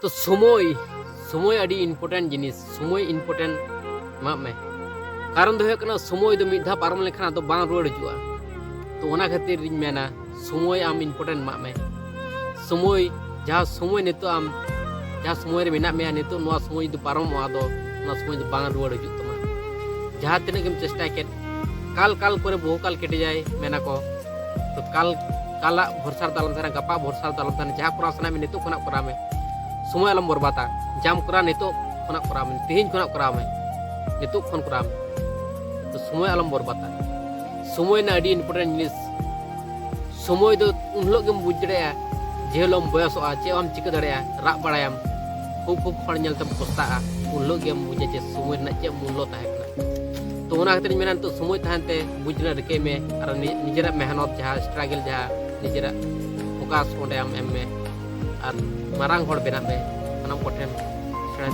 तो समय समय अड़ी इम्पोर्टेंट जिनिस समय इम्पोर्टेंट मा में कारण दो है समय दो मिधा पारम लेखा तो बांग रुआड़ हजुआ तो ओना खातिर इन मेना समय आम इम्पोर्टेंट मा में समय जहाँ समय नितो आम जहाँ समय रे मेना में नितो नोआ समय दो पारम दो ना समय दो बांग रुआड़ हजु तमा जहाँ तिना गेम चेष्टा के काल काल करे बहु काल केटे जाए मेना को तो काल काला भरसा दालम थाना गपा भरसा दालम थाना जहाँ करा सना में नितो कोना करा में समय अलम बर्बादा जाम करा नितो कोना करा में तेहिन कोना करा में नितो कोन करा में तो समय अलम बर्बादा समय ना अड़ी इम्पोर्टेंट जिनिस समय दो उन लोग गेम बुझ दड़ेया जे लोग बयसोआ चे आम चिका दड़ेया राग बड़ायाम खूब खूब हड़ नेलतम पछताआ उन लोग गेम बुझे चे समय ना चे मूल्य ताहे कना तो ओना खातिर मेना तो समय ताहनते बुझना रिके में और निजेरा मेहनत जहाँ स्ट्रगल जहाँ निजेरा फोकस ओंडे आम एम में और मारांग हड़ बेना में सानाम कोठेन सेड़ा